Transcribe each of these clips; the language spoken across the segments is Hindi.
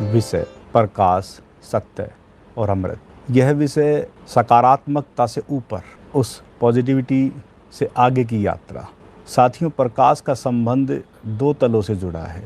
विषय प्रकाश, सत्य और अमृत। यह विषय सकारात्मकता से ऊपर, उस पॉजिटिविटी से आगे की यात्रा। साथियों, प्रकाश का संबंध दो तलों से जुड़ा है।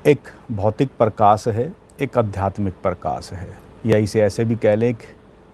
एक भौतिक प्रकाश है, एक आध्यात्मिक प्रकाश है, या इसे ऐसे भी कह लें, एक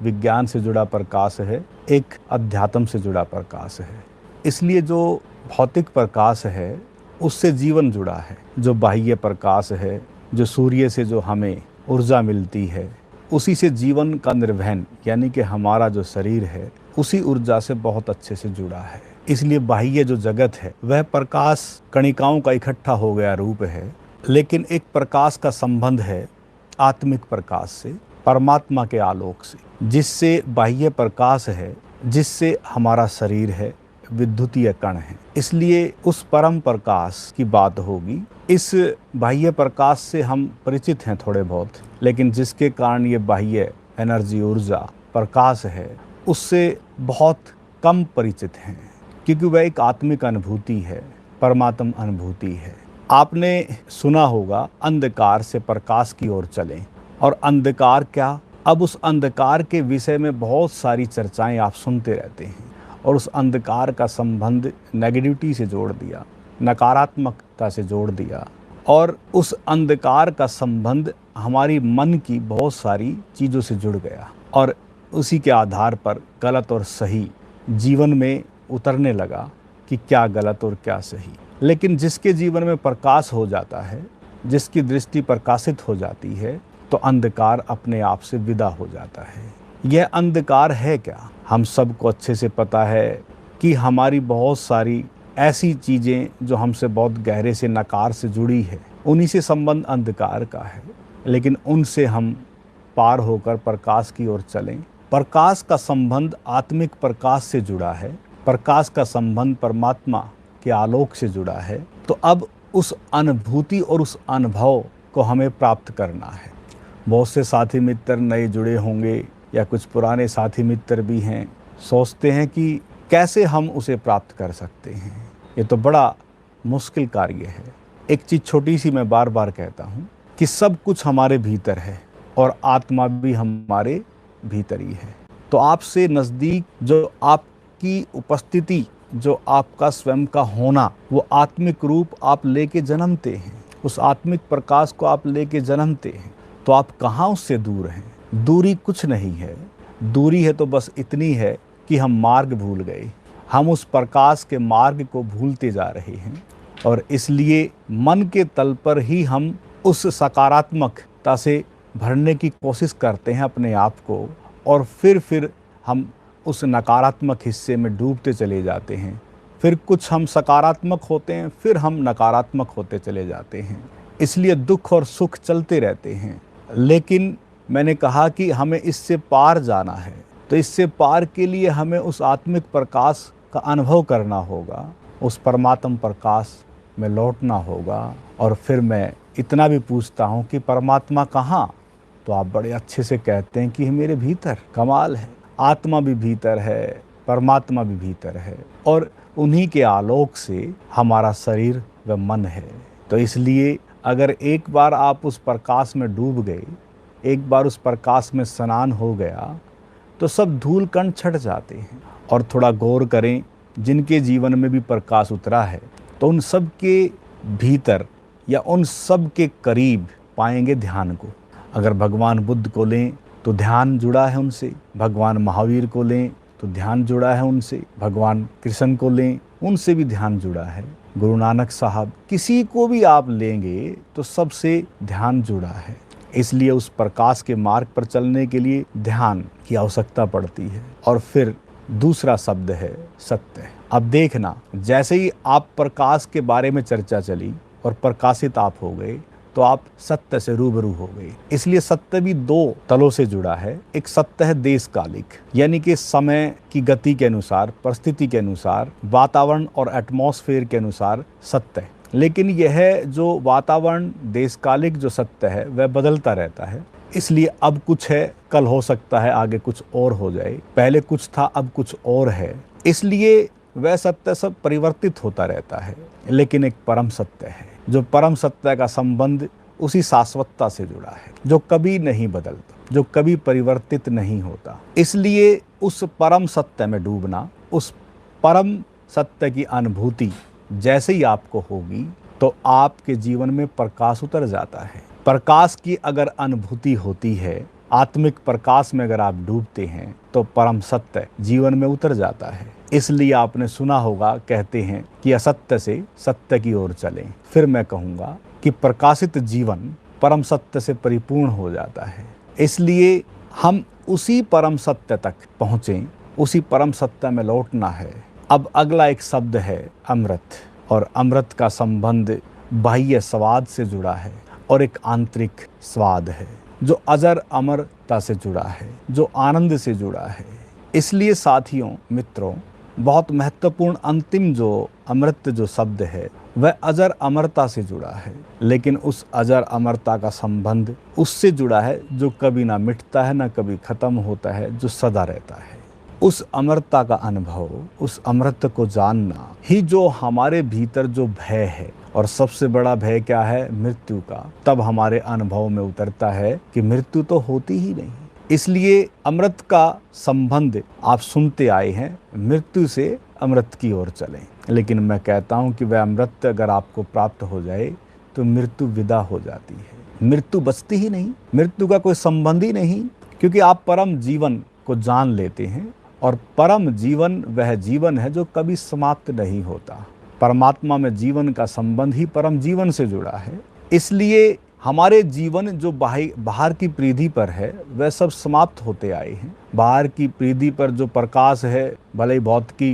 विज्ञान से जुड़ा प्रकाश है, एक अध्यात्म से जुड़ा प्रकाश है। इसलिए जो भौतिक प्रकाश है उससे जीवन जुड़ा है। जो बाह्य प्रकाश है, जो सूर्य से जो हमें ऊर्जा मिलती है, उसी से जीवन का निर्वहन यानी कि हमारा जो शरीर है उसी ऊर्जा से बहुत अच्छे से जुड़ा है। इसलिए बाह्य जो जगत है वह प्रकाश कणिकाओं का इकट्ठा हो गया रूप है, लेकिन एक प्रकाश का संबंध है आत्मिक प्रकाश से, परमात्मा के आलोक से, जिससे बाह्य प्रकाश है, जिससे हमारा शरीर है, विद्युतीय कण है। इसलिए उस परम प्रकाश की बात होगी। इस बाह्य प्रकाश से हम परिचित हैं थोड़े बहुत, लेकिन जिसके कारण ये बाह्य एनर्जी, ऊर्जा, प्रकाश है, उससे बहुत कम परिचित हैं, क्योंकि वह एक आत्मिक अनुभूति है, परमात्म अनुभूति है। आपने सुना होगा, अंधकार से प्रकाश की ओर चलें। और अंधकार क्या? अब उस अंधकार के विषय में बहुत सारी चर्चाएं आप सुनते रहते हैं, और उस अंधकार का संबंध नेगेटिविटी से जोड़ दिया, नकारात्मकता से जोड़ दिया, और उस अंधकार का संबंध हमारी मन की बहुत सारी चीज़ों से जुड़ गया, और उसी के आधार पर गलत और सही जीवन में उतरने लगा कि क्या गलत और क्या सही। लेकिन जिसके जीवन में प्रकाश हो जाता है, जिसकी दृष्टि प्रकाशित हो जाती है, तो अंधकार अपने आप से विदा हो जाता है। यह अंधकार है क्या? हम सबको अच्छे से पता है कि हमारी बहुत सारी ऐसी चीज़ें जो हमसे बहुत गहरे से नकार से जुड़ी है, उन्हीं से संबंध अंधकार का है। लेकिन उनसे हम पार होकर प्रकाश की ओर चलें। प्रकाश का संबंध आत्मिक प्रकाश से जुड़ा है, प्रकाश का संबंध परमात्मा के आलोक से जुड़ा है। तो अब उस अनुभूति और उस अनुभव को हमें प्राप्त करना है। बहुत से साथी मित्र नए जुड़े होंगे, या कुछ पुराने साथी मित्र भी हैं, सोचते हैं कि कैसे हम उसे प्राप्त कर सकते हैं। ये तो बड़ा मुश्किल कार्य है। एक चीज़ छोटी सी मैं बार बार कहता हूँ कि सब कुछ हमारे भीतर है, और आत्मा भी हमारे भीतर ही है। तो आपसे नज़दीक जो आपकी उपस्थिति, जो आपका स्वयं का होना, वो आत्मिक रूप आप लेके जन्मते हैं, उस आत्मिक प्रकाश को आप लेके जन्मते हैं। तो आप कहाँ उससे दूर हैं? दूरी कुछ नहीं है। दूरी है तो बस इतनी है कि हम मार्ग भूल गए, हम उस प्रकाश के मार्ग को भूलते जा रहे हैं, और इसलिए मन के तल पर ही हम उस सकारात्मकता से भरने की कोशिश करते हैं अपने आप को, और फिर हम उस नकारात्मक हिस्से में डूबते चले जाते हैं। फिर कुछ हम सकारात्मक होते हैं, फिर हम नकारात्मक होते चले जाते हैं। इसलिए दुख और सुख चलते रहते हैं। लेकिन मैंने कहा कि हमें इससे पार जाना है, तो इससे पार के लिए हमें उस आत्मिक प्रकाश का अनुभव करना होगा, उस परमात्म प्रकाश में लौटना होगा। और फिर मैं इतना भी पूछता हूँ कि परमात्मा कहाँ? तो आप बड़े अच्छे से कहते हैं कि मेरे भीतर। कमाल है, आत्मा भी भीतर है, परमात्मा भी भीतर है, और उन्हीं के आलोक से हमारा शरीर व मन है। तो इसलिए अगर एक बार आप उस प्रकाश में डूब गए, एक बार उस प्रकाश में स्नान हो गया, तो सब धूल कण छट जाते हैं। और थोड़ा गौर करें, जिनके जीवन में भी प्रकाश उतरा है, तो उन सब के भीतर या उन सब के करीब पाएंगे ध्यान को। अगर भगवान बुद्ध को लें तो ध्यान जुड़ा है उनसे, भगवान महावीर को लें तो ध्यान जुड़ा है उनसे, भगवान कृष्ण को लें उनसे भी ध्यान जुड़ा है, गुरु नानक साहब, किसी को भी आप लेंगे तो सबसे ध्यान जुड़ा है। इसलिए उस प्रकाश के मार्ग पर चलने के लिए ध्यान की आवश्यकता पड़ती है। और फिर दूसरा शब्द है सत्य। अब देखना, जैसे ही आप प्रकाश के बारे में चर्चा चली और प्रकाशित आप हो गए, तो आप सत्य से रूबरू हो गए। इसलिए सत्य भी दो तलों से जुड़ा है। एक सत्य है देशकालिक, यानी कि समय की गति के अनुसार, परिस्थिति के अनुसार, वातावरण और एटमॉस्फेयर के अनुसार सत्य। लेकिन यह जो वातावरण, देशकालिक जो सत्य है, वह बदलता रहता है। इसलिए अब कुछ है, कल हो सकता है आगे कुछ और हो जाए, पहले कुछ था अब कुछ और है। इसलिए वह सत्य सब परिवर्तित होता रहता है। लेकिन एक परम सत्य है, जो परम सत्य का संबंध उसी शाश्वतता से जुड़ा है जो कभी नहीं बदलता, जो कभी परिवर्तित नहीं होता। इसलिए उस परम सत्य में डूबना, उस परम सत्य की अनुभूति जैसे ही आपको होगी तो आपके जीवन में प्रकाश उतर जाता है। प्रकाश की अगर अनुभूति होती है, आत्मिक प्रकाश में अगर आप डूबते हैं तो परम सत्य जीवन में उतर जाता है। इसलिए आपने सुना होगा, कहते हैं कि असत्य से सत्य की ओर चलें। फिर मैं कहूँगा कि प्रकाशित जीवन परम सत्य से परिपूर्ण हो जाता है। इसलिए हम उसी परम सत्य तक पहुँचें, उसी परम सत्य में लौटना है। अब अगला एक शब्द है अमृत, और अमृत का संबंध बाह्य स्वाद से जुड़ा है और एक आंतरिक स्वाद है जो अजर अमरता से जुड़ा है, जो आनंद से जुड़ा है। इसलिए साथियों, मित्रों, बहुत महत्वपूर्ण अंतिम जो अमृत जो शब्द है वह अजर अमरता से जुड़ा है। लेकिन उस अजर अमरता का संबंध उससे जुड़ा है जो कभी ना मिटता है, ना कभी खत्म होता है, जो सदा रहता है। उस अमरता का अनुभव, उस अमृत को जानना ही जो हमारे भीतर जो भय है, और सबसे बड़ा भय क्या है? मृत्यु का, तब हमारे अनुभव में उतरता है कि मृत्यु तो होती ही नहीं। इसलिए अमृत का संबंध आप सुनते आए हैं, मृत्यु से अमृत की ओर चलें। लेकिन मैं कहता हूं कि वह अमृत अगर आपको प्राप्त हो जाए तो मृत्यु विदा हो जाती है, मृत्यु बचती ही नहीं, मृत्यु का कोई संबंध ही नहीं, क्योंकि आप परम जीवन को जान लेते हैं। और परम जीवन वह जीवन है जो कभी समाप्त नहीं होता। परमात्मा में जीवन का संबंध ही परम जीवन से जुड़ा है। इसलिए हमारे जीवन जो बाहर की परिधि पर है वह सब समाप्त होते आए हैं। बाहर की परिधि पर जो प्रकाश है, भले ही भौतिकी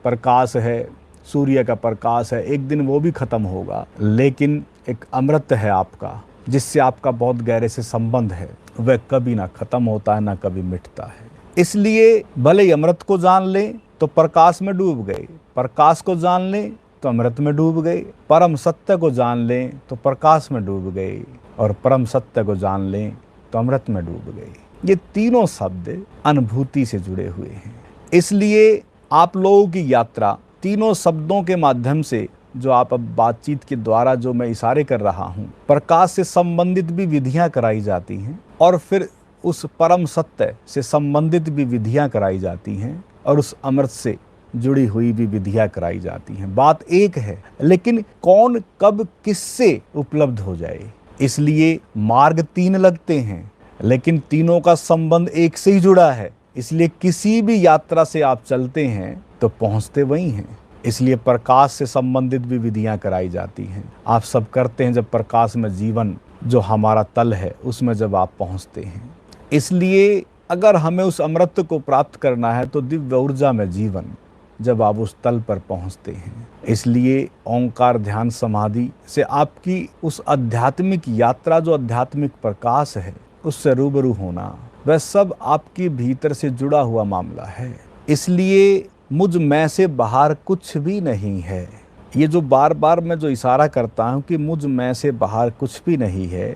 प्रकाश है, सूर्य का प्रकाश है, एक दिन वो भी खत्म होगा। लेकिन एक अमृत है आपका, जिससे आपका बहुत गहरे से संबंध है, वह कभी ना खत्म होता है, ना कभी मिटता है। इसलिए भले ही अमृत को जान लें तो प्रकाश में डूब गए, प्रकाश को जान लें तो अमृत में डूब गए, परम सत्य को जान लें तो प्रकाश में डूब गए, और परम सत्य को जान लें तो अमृत में डूब गए। ये तीनों शब्द अनुभूति से जुड़े हुए हैं। इसलिए आप लोगों की यात्रा तीनों शब्दों के माध्यम से, जो आप अब बातचीत के द्वारा जो मैं इशारे कर रहा हूँ, प्रकाश से संबंधित भी विधियाँ कराई जाती हैं, और फिर उस परम सत्य से संबंधित भी विधियाँ कराई जाती हैं, और उस अमृत से जुड़ी हुई भी विधियाँ कराई जाती हैं। बात एक है, लेकिन कौन कब किससे उपलब्ध हो जाए। इसलिए मार्ग तीन लगते हैं, लेकिन तीनों का संबंध एक से ही जुड़ा है। इसलिए किसी भी यात्रा से आप चलते हैं तो पहुँचते वहीं हैं। इसलिए प्रकाश से संबंधित भी विधियाँ कराई जाती हैं। आप सब करते हैं जब प्रकाश में जीवन जो हमारा तल है उसमें जब आप पहुँचते हैं। इसलिए अगर हमें उस अमृत को प्राप्त करना है तो दिव्य ऊर्जा में जीवन जब आप उस तल पर पहुंचते हैं। इसलिए ओंकार ध्यान समाधि से आपकी उस आध्यात्मिक यात्रा, जो आध्यात्मिक प्रकाश है, उससे रूबरू होना, वह सब आपके भीतर से जुड़ा हुआ मामला है। इसलिए मुझ में से बाहर कुछ भी नहीं है। ये जो बार बार मैं जो इशारा करता हूँ कि मुझ में से बाहर कुछ भी नहीं है,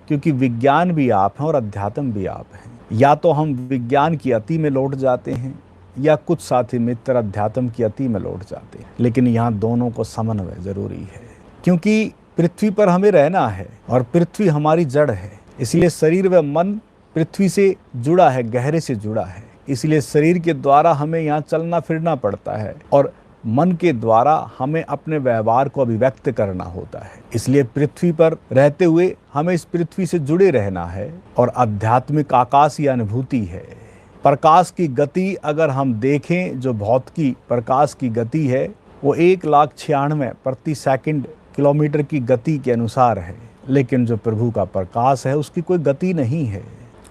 क्योंकि विज्ञान भी आप हैं और अध्यात्म भी आप हैं। या तो हम विज्ञान की अति में लौट जाते हैं, या कुछ साथी मित्र अध्यात्म की अति में लौट जाते हैं। लेकिन यहाँ दोनों को समन्वय जरूरी है, क्योंकि पृथ्वी पर हमें रहना है और पृथ्वी हमारी जड़ है। इसलिए शरीर व मन पृथ्वी से जुड़ा है, गहरे से जुड़ा है। इसलिए शरीर के द्वारा हमें यहाँ चलना फिरना पड़ता है, और मन के द्वारा हमें अपने व्यवहार को अभिव्यक्त करना होता है। इसलिए पृथ्वी पर रहते हुए हमें इस पृथ्वी से जुड़े रहना है, और आध्यात्मिक आकाश की अनुभूति है। प्रकाश की गति अगर हम देखें, जो भौतिकी प्रकाश की गति है वो 1,96,000 प्रति सेकंड किलोमीटर की गति के अनुसार है। लेकिन जो प्रभु का प्रकाश है उसकी कोई गति नहीं है,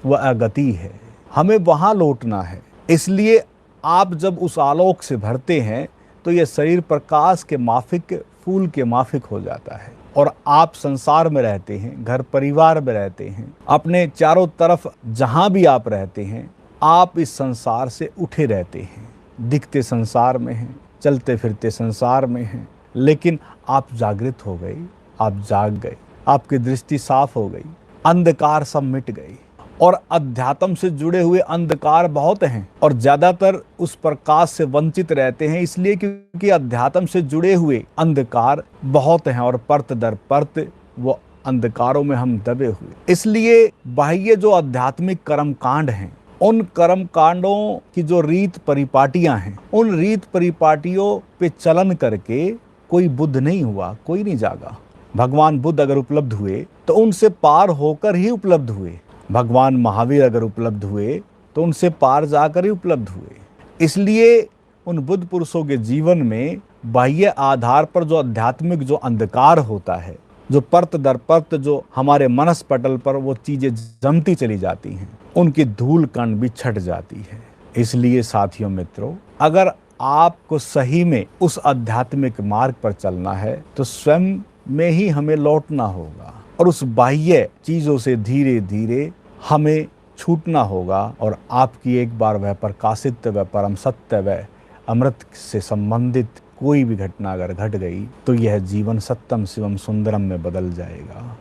वह अगति है। हमें वहाँ लौटना है। इसलिए आप जब उस आलोक से भरते हैं तो यह शरीर प्रकाश के माफिक, फूल के माफिक हो जाता है, और आप संसार में रहते हैं, घर परिवार में रहते हैं, अपने चारों तरफ जहाँ भी आप रहते हैं, आप इस संसार से उठे रहते हैं। दिखते संसार में हैं, चलते फिरते संसार में हैं, लेकिन आप जागृत हो गए, आप जाग गए, आपकी दृष्टि साफ हो गई, अंधकार सब मिट गई। और अध्यात्म से जुड़े हुए अंधकार बहुत हैं, और ज़्यादातर उस प्रकाश से वंचित रहते हैं, इसलिए क्योंकि अध्यात्म से जुड़े हुए अंधकार बहुत हैं, और परत दर परत वो अंधकारों में हम दबे हुए। इसलिए बाह्य जो आध्यात्मिक कर्म कांड हैं, उन कर्म कांडों की जो रीत परिपाटियां हैं, उन रीत परिपाटियों पे चलन करके कोई बुद्ध नहीं हुआ, कोई नहीं जागा। भगवान बुद्ध अगर उपलब्ध हुए तो उनसे पार होकर ही उपलब्ध हुए। भगवान महावीर अगर उपलब्ध हुए तो उनसे पार जाकर ही उपलब्ध हुए। इसलिए उन बुद्ध पुरुषों के जीवन में बाह्य आधार पर जो आध्यात्मिक जो अंधकार होता है, जो परत दर परत जो हमारे मनस पटल पर वो चीजें जमती चली जाती हैं, उनकी धूल कण भी छट जाती है। इसलिए साथियों मित्रों, अगर आपको सही में उस आध्यात्मिक मार्ग पर चलना है तो स्वयं में ही हमें लौटना होगा और उस बाह्य चीजों से धीरे धीरे हमें छूटना होगा। और आपकी एक बार वह प्रकाशित व परम सत्य व अमृत से संबंधित कोई भी घटना अगर घट गई तो यह जीवन सत्यम शिवम सुंदरम में बदल जाएगा।